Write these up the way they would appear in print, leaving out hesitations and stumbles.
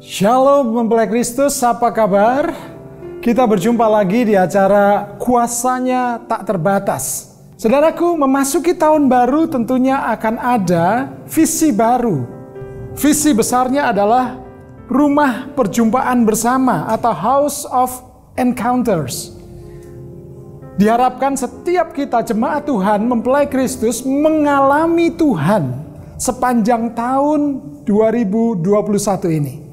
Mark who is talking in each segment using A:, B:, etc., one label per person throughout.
A: Shalom mempelai Kristus, apa kabar? Kita berjumpa lagi di acara Kuasanya Tak Terbatas. Saudaraku, memasuki tahun baru tentunya akan ada visi baru. Visi besarnya adalah Rumah Perjumpaan Bersama atau House of Encounters. Diharapkan setiap kita jemaat Tuhan, mempelai Kristus, mengalami Tuhan sepanjang tahun 2021 ini.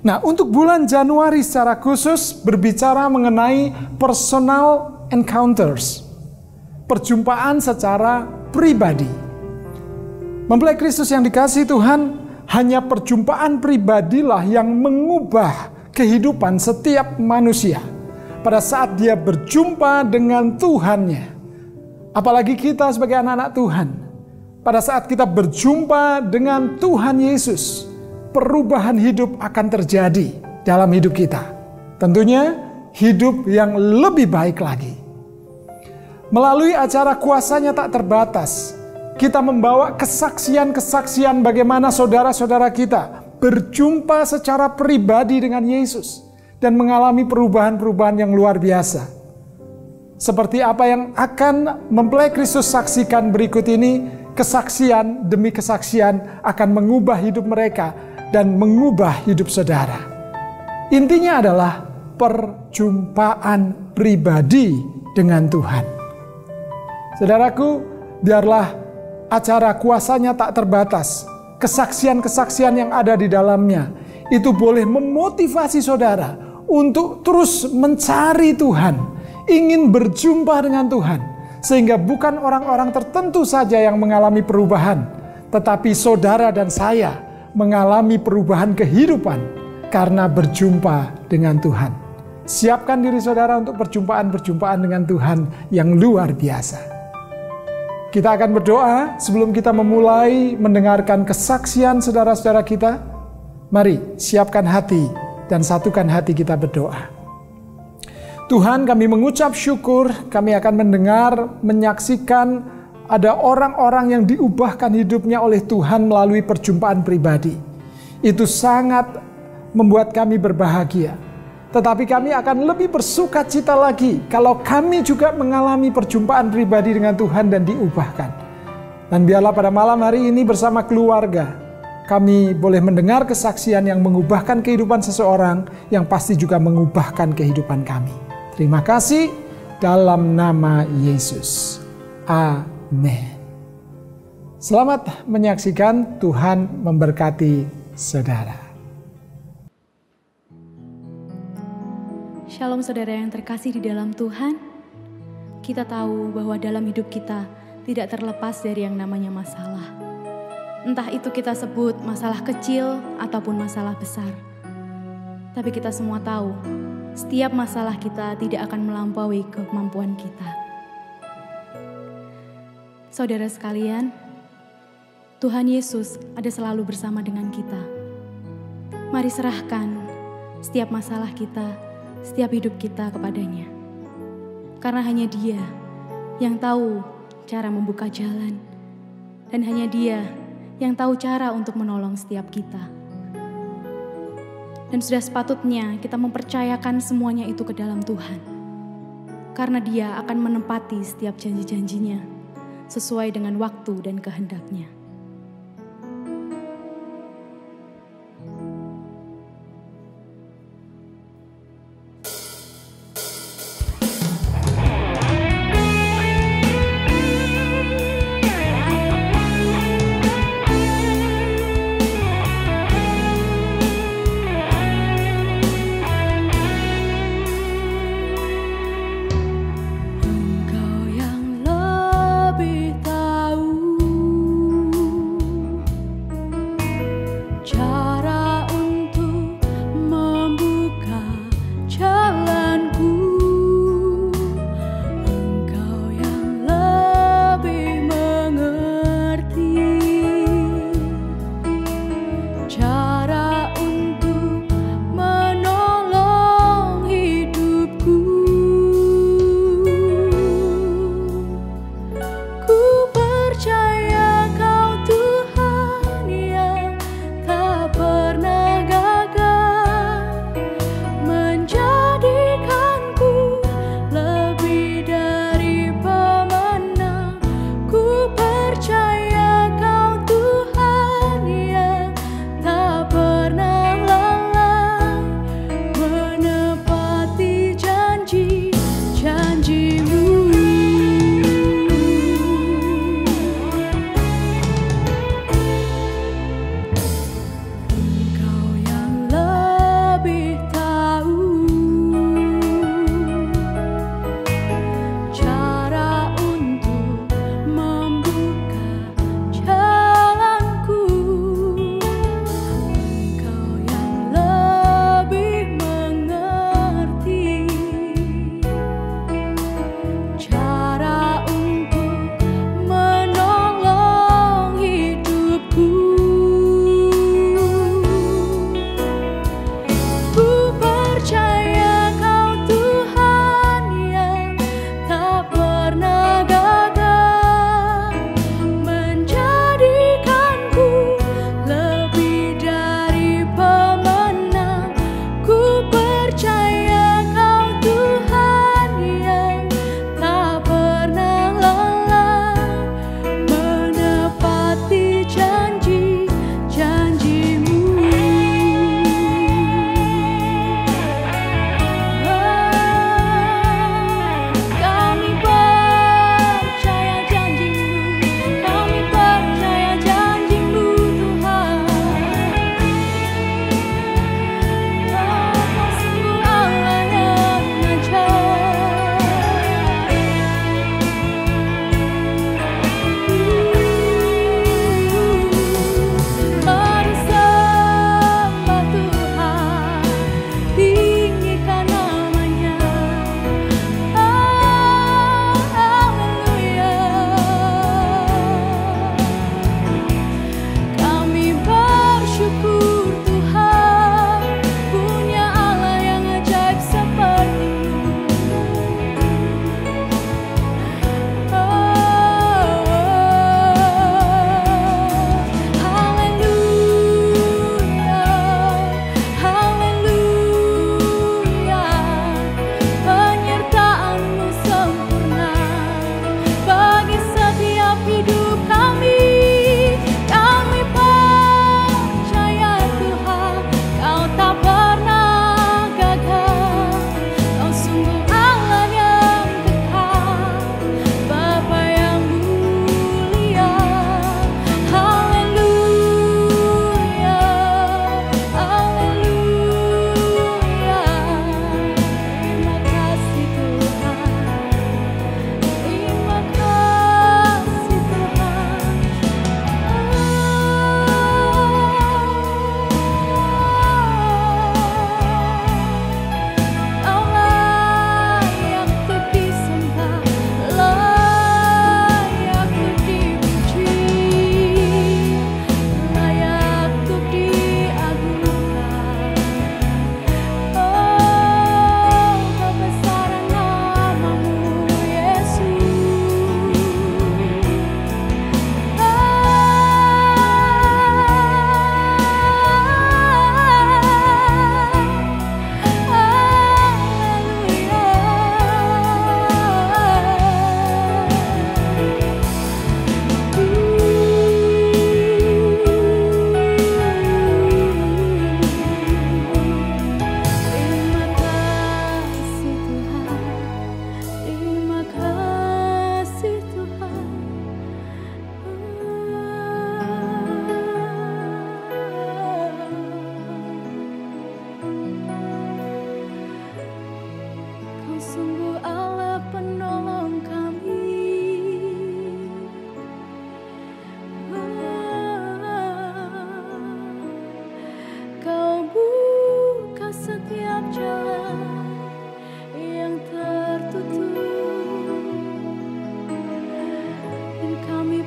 A: Nah, untuk bulan Januari secara khusus berbicara mengenai personal encounters. Perjumpaan secara pribadi. Mempelai Kristus yang dikasihi Tuhan, hanya perjumpaan pribadilah yang mengubah kehidupan setiap manusia. Pada saat dia berjumpa dengan Tuhannya. Apalagi kita sebagai anak-anak Tuhan. Pada saat kita berjumpa dengan Tuhan Yesus, perubahan hidup akan terjadi dalam hidup kita. Tentunya hidup yang lebih baik lagi. Melalui acara Kuasanya Tak Terbatas, kita membawa kesaksian-kesaksian bagaimana saudara-saudara kita berjumpa secara pribadi dengan Yesus dan mengalami perubahan-perubahan yang luar biasa. Seperti apa yang akan mempelai Kristus saksikan berikut ini, kesaksian demi kesaksian akan mengubah hidup mereka dan mengubah hidup saudara. Intinya adalah perjumpaan pribadi dengan Tuhan. Saudaraku, biarlah acara Kuasanya Tak Terbatas, kesaksian-kesaksian yang ada di dalamnya, itu boleh memotivasi saudara untuk terus mencari Tuhan, ingin berjumpa dengan Tuhan, sehingga bukan orang-orang tertentu saja yang mengalami perubahan, tetapi saudara dan saya mengalami perubahan kehidupan karena berjumpa dengan Tuhan. Siapkan diri saudara untuk perjumpaan-perjumpaan dengan Tuhan yang luar biasa. Kita akan berdoa sebelum kita memulai mendengarkan kesaksian saudara-saudara kita. Mari siapkan hati dan satukan hati kita berdoa. Tuhan, kami mengucap syukur, kami akan mendengar, menyaksikan ada orang-orang yang diubahkan hidupnya oleh Tuhan melalui perjumpaan pribadi. Itu sangat membuat kami berbahagia. Tetapi kami akan lebih bersuka cita lagi kalau kami juga mengalami perjumpaan pribadi dengan Tuhan dan diubahkan. Dan biarlah pada malam hari ini bersama keluarga, kami boleh mendengar kesaksian yang mengubahkan kehidupan seseorang, yang pasti juga mengubahkan kehidupan kami. Terima kasih dalam nama Yesus. Amin. Selamat menyaksikan, Tuhan memberkati saudara.
B: Shalom saudara yang terkasih di dalam Tuhan. Kita tahu bahwa dalam hidup kita tidak terlepas dari yang namanya masalah. Entah itu kita sebut masalah kecil ataupun masalah besar. Tapi kita semua tahu, setiap masalah kita tidak akan melampaui kemampuan kita. Saudara sekalian, Tuhan Yesus ada selalu bersama dengan kita. Mari serahkan setiap masalah kita, setiap hidup kita kepadanya. Karena hanya Dia yang tahu cara membuka jalan. Dan hanya Dia yang tahu cara untuk menolong setiap kita. Dan sudah sepatutnya kita mempercayakan semuanya itu ke dalam Tuhan. Karena Dia akan menepati setiap janji-janjinya sesuai dengan waktu dan kehendaknya.
C: pernah gagal.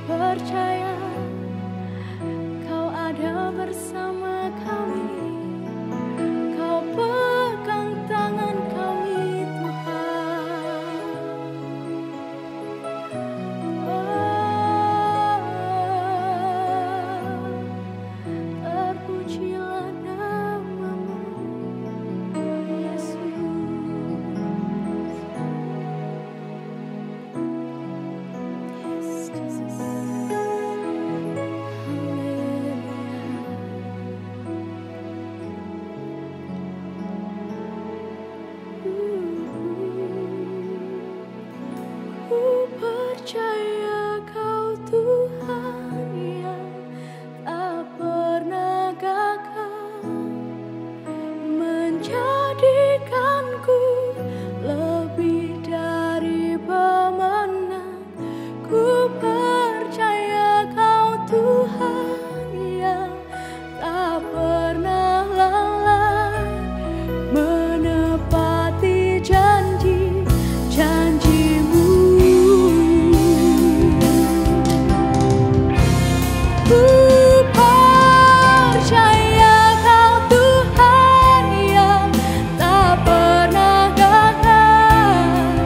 B: percaya Kau ada bersama kami, Kau pegang tangan kami Tuhan. Terpujilah namamu Yesus. Yes, Jesus. Ku percaya Kau Tuhan yang tak pernah gagal, menjadikanku lebih dari pemenang. Ku percaya Kau Tuhan yang tak pernah lalai, menepati janji-janji-Mu. Ku percaya Kau Tuhan yang tak pernah gagal,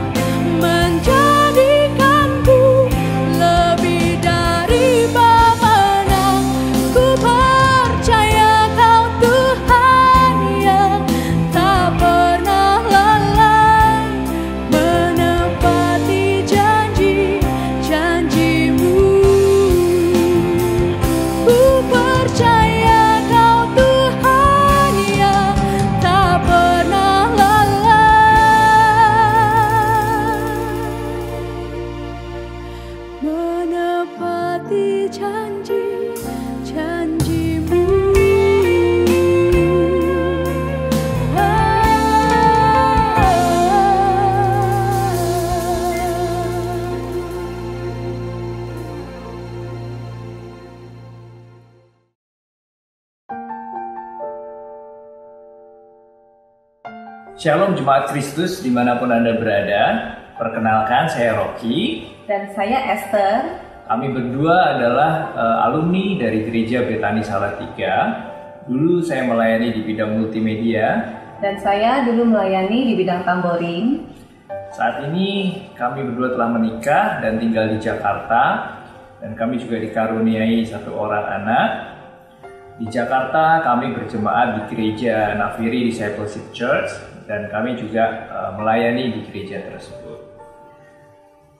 B: menjadikanku lebih dari pemenang. Ku percaya Kau Tuhan yang tak pernah lalai, menepati janji-janji-Mu. Ku percaya Kau Tuhan yang tak pernah lalai, menepati janji-janji-Mu.
C: Shalom Jemaat Kristus dimanapun Anda berada. Perkenalkan, saya Rocky.
D: Dan saya Esther.
C: Kami berdua adalah alumni dari Gereja Betani Salatiga. Dulu saya melayani di bidang multimedia.
D: Dan saya dulu melayani di bidang tamborin.
C: Saat ini kami berdua telah menikah dan tinggal di Jakarta. Dan kami juga dikaruniai satu orang anak. Di Jakarta kami berjemaat di Gereja Nafiri Discipleship Church. Dan kami juga melayani di gereja tersebut.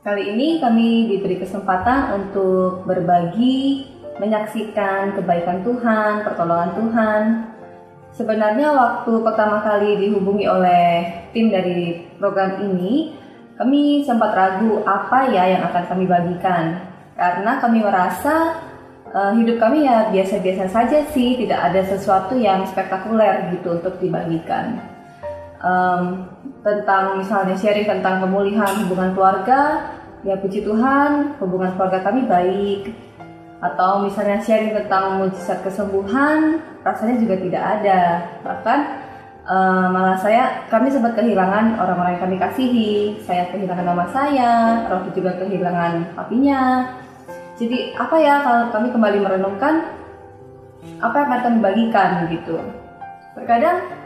D: Kali ini kami diberi kesempatan untuk berbagi, menyaksikan kebaikan Tuhan, pertolongan Tuhan. Sebenarnya waktu pertama kali dihubungi oleh tim dari program ini, kami sempat ragu apa ya yang akan kami bagikan. Karena kami merasa hidup kami ya biasa-biasa saja sih, tidak ada sesuatu yang spektakuler gitu untuk dibagikan. Tentang misalnya sharing tentang pemulihan hubungan keluarga, ya puji Tuhan hubungan keluarga kami baik. Atau misalnya sharing tentang mujizat kesembuhan, rasanya juga tidak ada. Bahkan malah kami sempat kehilangan orang-orang yang kami kasihi. Saya kehilangan mama saya, Rocky juga kehilangan papinya. Jadi apa ya kalau kami kembali merenungkan apa yang akan kami bagikan gitu. Terkadang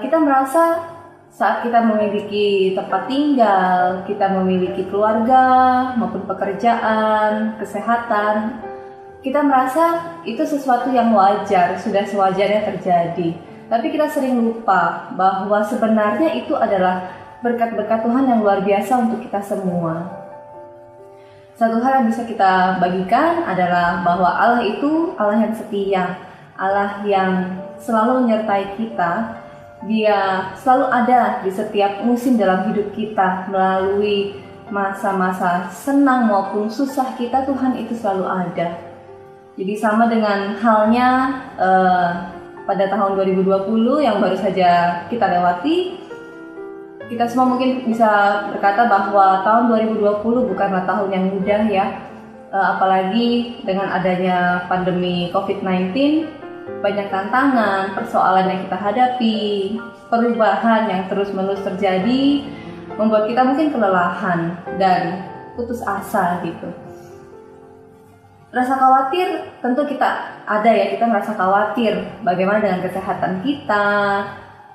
D: kita merasa saat kita memiliki tempat tinggal, kita memiliki keluarga maupun pekerjaan, kesehatan, kita merasa itu sesuatu yang wajar, sudah sewajarnya terjadi. Tapi kita sering lupa bahwa sebenarnya itu adalah berkat-berkat Tuhan yang luar biasa untuk kita semua. Satu hal yang bisa kita bagikan adalah bahwa Allah itu Allah yang setia, Allah yang selalu menyertai kita. Dia selalu ada di setiap musim dalam hidup kita, melalui masa-masa senang maupun susah kita, Tuhan itu selalu ada. Jadi sama dengan halnya pada tahun 2020 yang baru saja kita lewati, kita semua mungkin bisa berkata bahwa tahun 2020 bukanlah tahun yang mudah ya. Apalagi dengan adanya pandemi COVID-19, banyak tantangan, persoalan yang kita hadapi, perubahan yang terus-menerus terjadi, membuat kita mungkin kelelahan dan putus asa gitu. Rasa khawatir tentu kita ada ya, kita merasa khawatir bagaimana dengan kesehatan kita,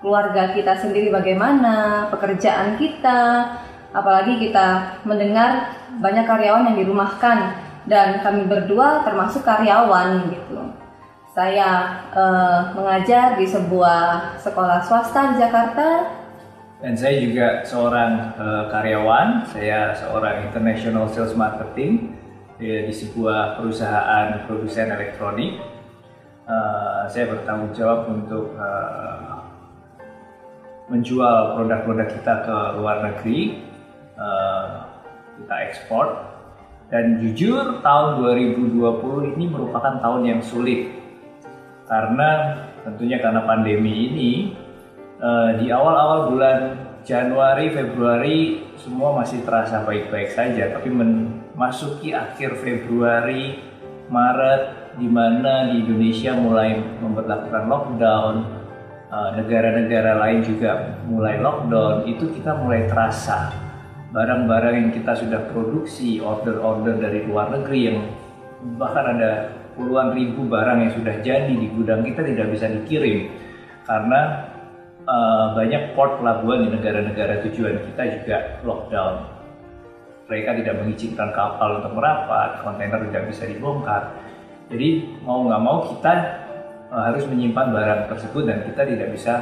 D: keluarga kita sendiri bagaimana, pekerjaan kita, apalagi kita mendengar banyak karyawan yang dirumahkan dan kami berdua termasuk karyawan gitu. Saya mengajar di sebuah sekolah swasta di Jakarta.
C: Dan saya juga seorang karyawan, saya seorang international sales marketing di sebuah perusahaan produsen elektronik. Saya bertanggung jawab untuk menjual produk-produk kita ke luar negeri, kita ekspor. Dan jujur tahun 2020 ini merupakan tahun yang sulit karena tentunya karena pandemi ini. Di awal-awal bulan Januari, Februari semua masih terasa baik-baik saja, tapi memasuki akhir Februari, Maret, di mana di Indonesia mulai memberlakukan lockdown, negara-negara lain juga mulai lockdown, itu kita mulai terasa barang-barang yang kita sudah produksi, order-order dari luar negeri yang bahkan ada puluhan ribu barang yang sudah jadi di gudang kita tidak bisa dikirim karena banyak port pelabuhan di negara-negara tujuan kita juga lockdown. Mereka tidak mengizinkan kapal untuk merapat, kontainer tidak bisa dibongkar. Jadi mau nggak mau kita harus menyimpan barang tersebut dan kita tidak bisa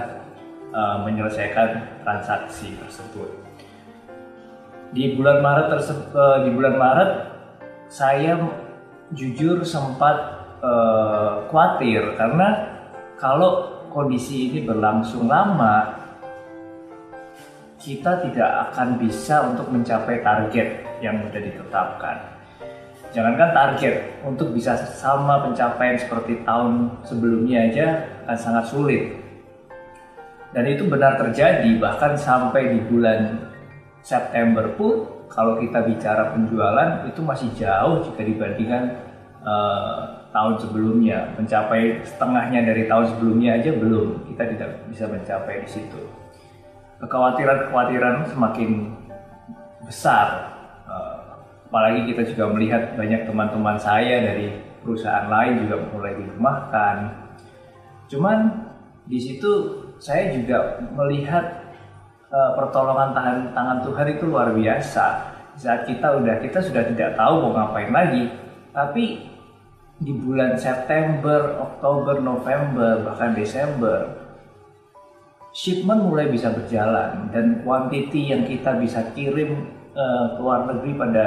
C: menyelesaikan transaksi tersebut. Di bulan Maret saya jujur sempat khawatir karena kalau kondisi ini berlangsung lama, kita tidak akan bisa untuk mencapai target yang sudah ditetapkan. Jangankan target, untuk bisa sama pencapaian seperti tahun sebelumnya aja akan sangat sulit. Dan itu benar terjadi, bahkan sampai di bulan September pun kalau kita bicara penjualan itu masih jauh jika dibandingkan tahun sebelumnya. Mencapai setengahnya dari tahun sebelumnya aja belum, kita tidak bisa mencapai di situ. Kekhawatiran semakin besar, apalagi kita juga melihat banyak teman-teman saya dari perusahaan lain juga mulai dirumahkan. Cuman di situ saya juga melihat pertolongan tangan Tuhan itu luar biasa. Saat kita sudah tidak tahu mau ngapain lagi, tapi di bulan September, Oktober, November, bahkan Desember, shipment mulai bisa berjalan dan quantity yang kita bisa kirim ke luar negeri pada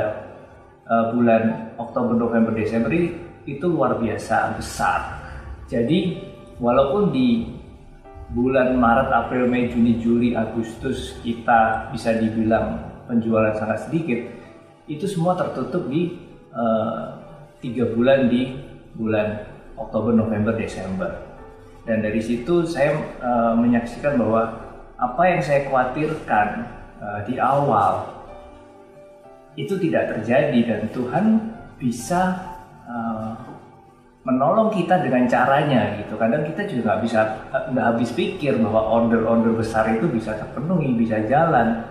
C: bulan Oktober, November, Desember itu luar biasa besar. Jadi walaupun di bulan Maret, April, Mei, Juni, Juli, Agustus kita bisa dibilang penjualan sangat sedikit, itu semua tertutup di 3 bulan di bulan Oktober, November, Desember. Dan dari situ saya menyaksikan bahwa apa yang saya khawatirkan di awal itu tidak terjadi dan Tuhan bisa menolong kita dengan caranya gitu. Kadang kita juga nggak habis pikir bahwa order-order besar itu bisa terpenuhi, bisa jalan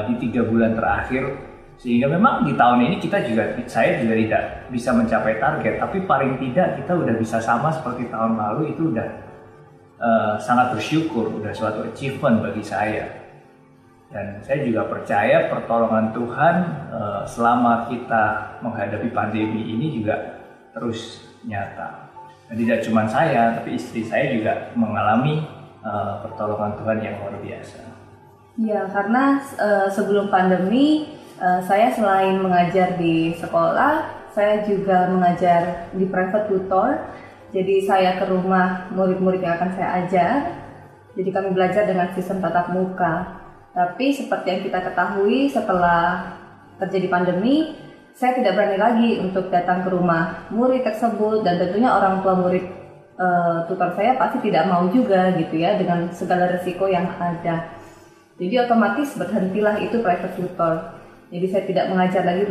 C: di 3 bulan terakhir. Sehingga memang di tahun ini saya juga tidak bisa mencapai target, tapi paling tidak kita udah bisa sama seperti tahun lalu, itu udah sangat bersyukur, udah suatu achievement bagi saya. Dan saya juga percaya pertolongan Tuhan selama kita menghadapi pandemi ini juga terus nyata. Dan tidak cuma saya, tapi istri saya juga mengalami pertolongan Tuhan yang luar biasa.
D: Ya, karena sebelum pandemi saya selain mengajar di sekolah, saya juga mengajar di private tutor. Jadi saya ke rumah murid-murid yang akan saya ajar. Jadi kami belajar dengan sistem tatap muka. Tapi seperti yang kita ketahui, setelah terjadi pandemi, saya tidak berani lagi untuk datang ke rumah murid tersebut, dan tentunya orang tua murid tutor saya pasti tidak mau juga gitu ya, dengan segala resiko yang ada. Jadi otomatis berhentilah itu private tutor. Jadi saya tidak mengajar lagi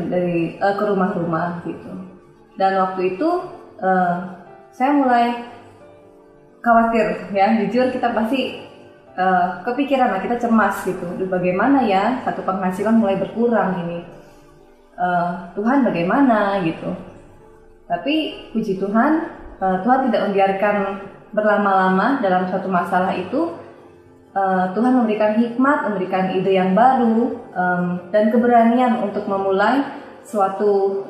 D: ke rumah-rumah gitu. Dan waktu itu saya mulai khawatir ya, jujur kita pasti kepikiran lah, kita cemas gitu. Bagaimana ya, satu penghasilan mulai berkurang ini. Tuhan bagaimana gitu. Tapi puji Tuhan, Tuhan tidak membiarkan berlama-lama dalam suatu masalah itu. Tuhan memberikan hikmat, memberikan ide yang baru, dan keberanian untuk memulai suatu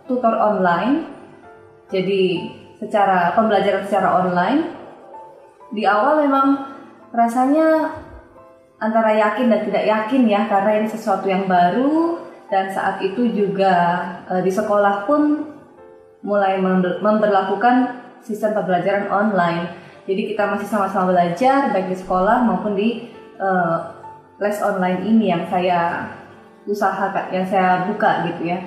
D: tutor online. Jadi pembelajaran secara online. Di awal memang rasanya antara yakin dan tidak yakin ya, karena ini sesuatu yang baru, dan saat itu juga di sekolah pun mulai memberlakukan sistem pembelajaran online. Jadi kita masih sama-sama belajar baik di sekolah maupun di les online ini yang saya usahakan, yang saya buka gitu ya.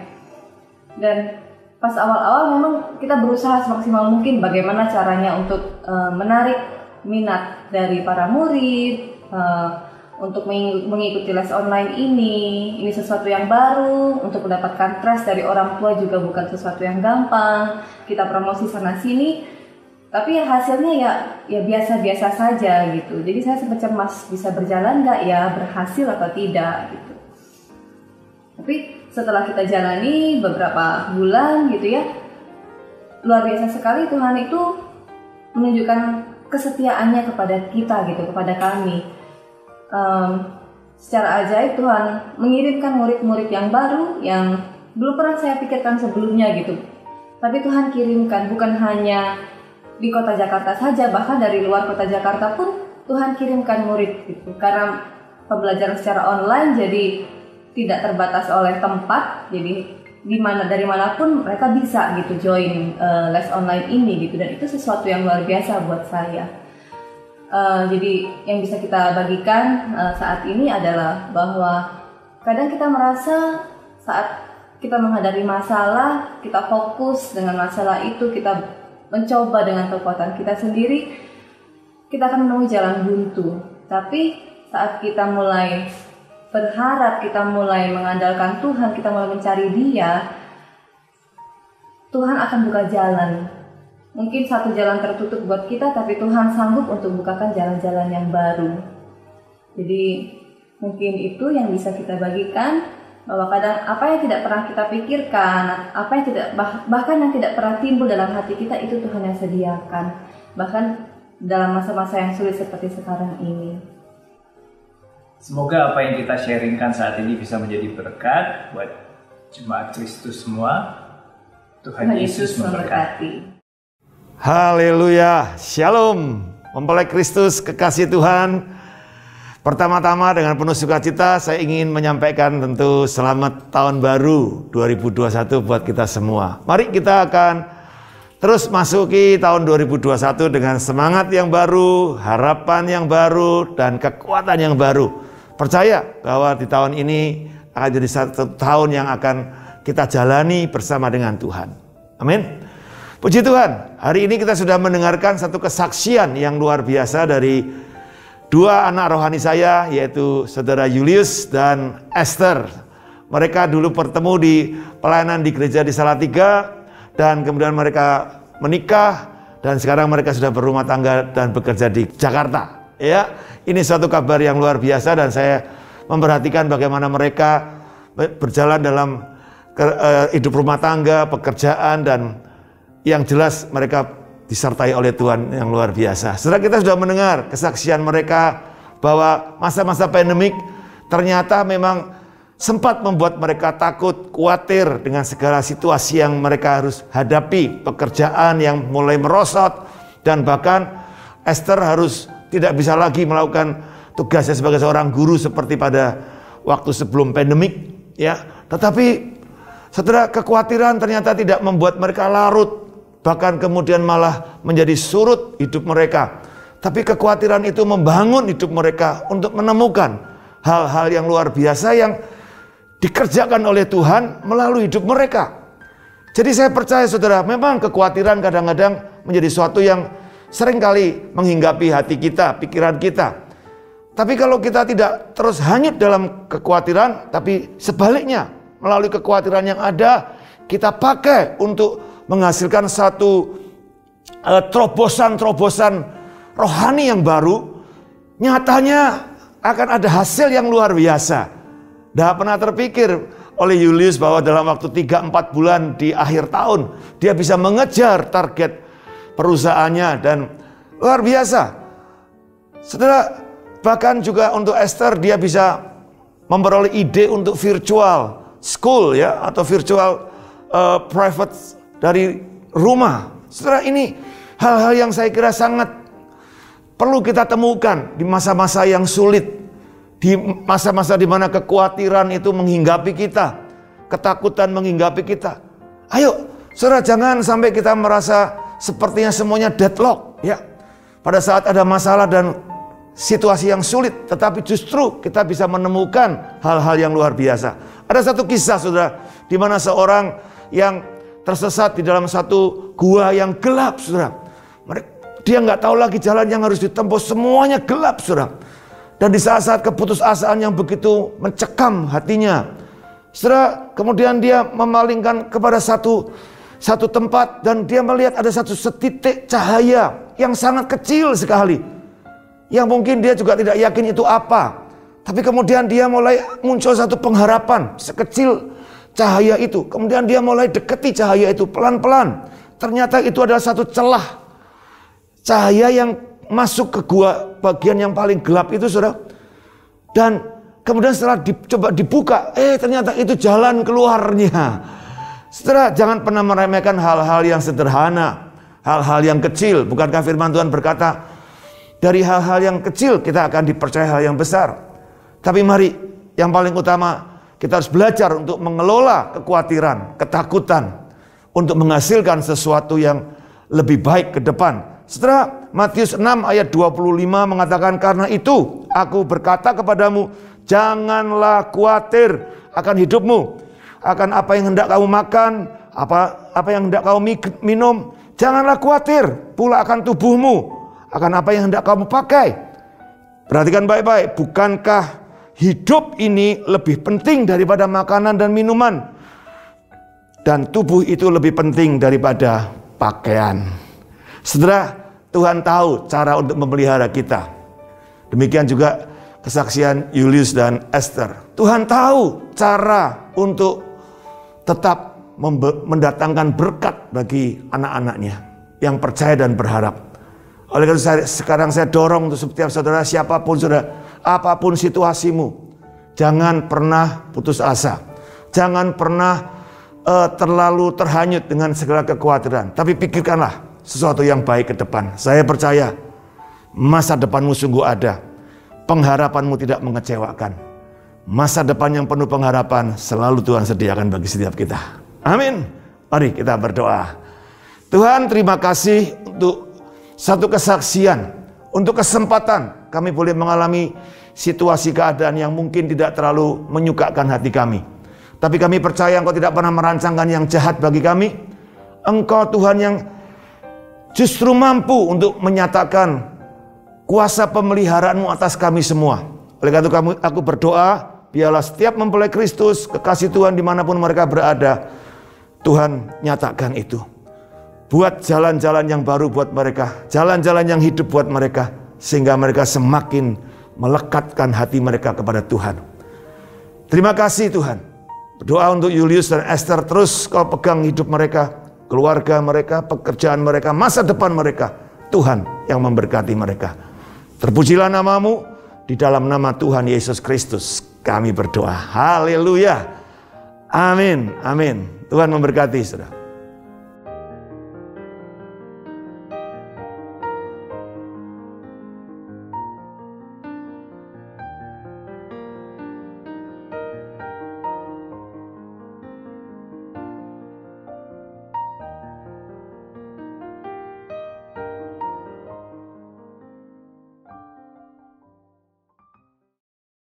D: Dan pas awal-awal memang kita berusaha semaksimal mungkin bagaimana caranya untuk menarik minat dari para murid untuk mengikuti les online ini. Ini sesuatu yang baru, untuk mendapatkan trust dari orang tua juga bukan sesuatu yang gampang. Kita promosi sana sini, tapi hasilnya ya biasa-biasa saja gitu. Jadi saya sempat cemas, bisa berjalan nggak ya, berhasil atau tidak gitu. Tapi setelah kita jalani beberapa bulan gitu ya, luar biasa sekali Tuhan itu menunjukkan kesetiaannya kepada kita gitu, kepada kami. Secara ajaib Tuhan mengirimkan murid-murid yang baru yang belum pernah saya pikirkan sebelumnya gitu. Tapi Tuhan kirimkan bukan hanya di kota Jakarta saja, bahkan dari luar kota Jakarta pun Tuhan kirimkan murid gitu. Karena pembelajaran secara online jadi tidak terbatas oleh tempat, jadi dari manapun mereka bisa gitu join les online ini gitu, dan itu sesuatu yang luar biasa buat saya. Jadi yang bisa kita bagikan saat ini adalah bahwa kadang kita merasa saat kita menghadapi masalah, kita fokus dengan masalah itu, kita mencoba dengan kekuatan kita sendiri, kita akan menemui jalan buntu. Tapi saat kita mulai berharap, kita mulai mengandalkan Tuhan, kita mulai mencari Dia, Tuhan akan buka jalan. Mungkin satu jalan tertutup buat kita, tapi Tuhan sanggup untuk bukakan jalan-jalan yang baru. Jadi mungkin itu yang bisa kita bagikan, bahwa kadang apa yang tidak pernah kita pikirkan, apa yang bahkan yang tidak pernah timbul dalam hati kita, itu Tuhan yang sediakan. Bahkan dalam masa-masa yang sulit seperti sekarang ini.
C: Semoga apa yang kita sharingkan saat ini bisa menjadi berkat buat jemaat Kristus semua. Tuhan Yesus memberkati.
E: Haleluya, Shalom, mempelai Kristus, kekasih Tuhan. Pertama-tama dengan penuh sukacita saya ingin menyampaikan tentu selamat tahun baru 2021 buat kita semua. Mari kita akan terus masuki tahun 2021 dengan semangat yang baru, harapan yang baru, dan kekuatan yang baru. Percaya bahwa di tahun ini akan jadi satu tahun yang akan kita jalani bersama dengan Tuhan. Amin. Puji Tuhan, hari ini kita sudah mendengarkan satu kesaksian yang luar biasa dari dua anak rohani saya, yaitu Saudara Julius dan Esther. Mereka dulu bertemu di pelayanan di gereja di Salatiga, dan kemudian mereka menikah, dan sekarang mereka sudah berumah tangga dan bekerja di Jakarta. Ya, ini suatu kabar yang luar biasa, dan saya memperhatikan bagaimana mereka berjalan dalam hidup rumah tangga, pekerjaan, dan yang jelas mereka disertai oleh Tuhan yang luar biasa. Setelah kita sudah mendengar kesaksian mereka bahwa masa-masa pandemik ternyata memang sempat membuat mereka takut, khawatir dengan segala situasi yang mereka harus hadapi, pekerjaan yang mulai merosot, dan bahkan Esther harus tidak bisa lagi melakukan tugasnya sebagai seorang guru seperti pada waktu sebelum pandemik, ya. Tetapi saudara, kekhawatiran ternyata tidak membuat mereka larut, bahkan kemudian malah menjadi surut hidup mereka. Tapi kekhawatiran itu membangun hidup mereka untuk menemukan hal-hal yang luar biasa yang dikerjakan oleh Tuhan melalui hidup mereka. Jadi saya percaya saudara, memang kekhawatiran kadang-kadang menjadi sesuatu yang seringkali menghinggapi hati kita, pikiran kita. Tapi kalau kita tidak terus hanyut dalam kekhawatiran, tapi sebaliknya melalui kekhawatiran yang ada, kita pakai untuk menghasilkan satu terobosan-terobosan rohani yang baru, nyatanya akan ada hasil yang luar biasa. Tidak pernah terpikir oleh Julius bahwa dalam waktu 3-4 bulan di akhir tahun dia bisa mengejar target perusahaannya dan luar biasa. Saudara, bahkan juga untuk Esther dia bisa memperoleh ide untuk virtual school ya, atau virtual private dari rumah. Saudara, ini hal-hal yang saya kira sangat perlu kita temukan di masa-masa yang sulit. Di masa-masa di mana kekhawatiran itu menghinggapi kita, ketakutan menghinggapi kita. Ayo, saudara, jangan sampai kita merasa sepertinya semuanya deadlock ya. Pada saat ada masalah dan situasi yang sulit, tetapi justru kita bisa menemukan hal-hal yang luar biasa. Ada satu kisah, saudara, di mana seorang yang tersesat di dalam satu gua yang gelap, saudara. Dia nggak tahu lagi jalan yang harus ditempuh, semuanya gelap, saudara. Dan di saat-saat keputusasaan yang begitu mencekam hatinya, saudara, kemudian dia memalingkan kepada satu tempat dan dia melihat ada satu setitik cahaya yang sangat kecil sekali, yang mungkin dia juga tidak yakin itu apa. Tapi kemudian dia mulai muncul satu pengharapan sekecil cahaya itu. Kemudian dia mulai deketi cahaya itu pelan-pelan. Ternyata itu adalah satu celah cahaya yang masuk ke gua bagian yang paling gelap itu, saudara. Dan kemudian setelah coba dibuka, ternyata itu jalan keluarnya. Saudara, jangan pernah meremehkan hal-hal yang sederhana, hal-hal yang kecil. Bukankah firman Tuhan berkata, dari hal-hal yang kecil kita akan dipercaya hal yang besar. Tapi mari, yang paling utama, kita harus belajar untuk mengelola kekhawatiran, ketakutan, untuk menghasilkan sesuatu yang lebih baik ke depan. Saudara, Matius 6 ayat 25 mengatakan, karena itu aku berkata kepadamu, janganlah khawatir akan hidupmu, akan apa yang hendak kamu makan, apa yang hendak kamu minum. Janganlah khawatir pula akan tubuhmu, akan apa yang hendak kamu pakai. Perhatikan baik-baik, bukankah hidup ini lebih penting daripada makanan dan minuman, dan tubuh itu lebih penting daripada pakaian. Saudara, Tuhan tahu cara untuk memelihara kita. Demikian juga kesaksian Julius dan Esther. Tuhan tahu cara untuk tetap mendatangkan berkat bagi anak-anaknya yang percaya dan berharap. Oleh karena sekarang saya dorong untuk setiap saudara, siapapun saudara, apapun situasimu, jangan pernah putus asa. Jangan pernah terlalu terhanyut dengan segala kekhawatiran. Tapi pikirkanlah sesuatu yang baik ke depan. Saya percaya masa depanmu sungguh ada. Pengharapanmu tidak mengecewakan. Masa depan yang penuh pengharapan selalu Tuhan sediakan bagi setiap kita. Amin. Mari kita berdoa. Tuhan, terima kasih untuk satu kesaksian, untuk kesempatan kami boleh mengalami situasi keadaan yang mungkin tidak terlalu menyukakan hati kami. Tapi kami percaya Engkau tidak pernah merancangkan yang jahat bagi kami. Engkau Tuhan yang justru mampu untuk menyatakan kuasa pemeliharaan-Mu atas kami semua. Oleh karena itu aku berdoa, biarlah setiap mempelai Kristus, kekasih Tuhan dimanapun mereka berada, Tuhan nyatakan itu. Buat jalan-jalan yang baru buat mereka, jalan-jalan yang hidup buat mereka, sehingga mereka semakin melekatkan hati mereka kepada Tuhan. Terima kasih Tuhan. Berdoa untuk Julius dan Esther, terus Kau pegang hidup mereka, keluarga mereka, pekerjaan mereka, masa depan mereka. Tuhan yang memberkati mereka. Terpujilah nama-Mu, di dalam nama Tuhan Yesus Kristus kami berdoa. Haleluya. Amin. Amin. Tuhan memberkati saudara.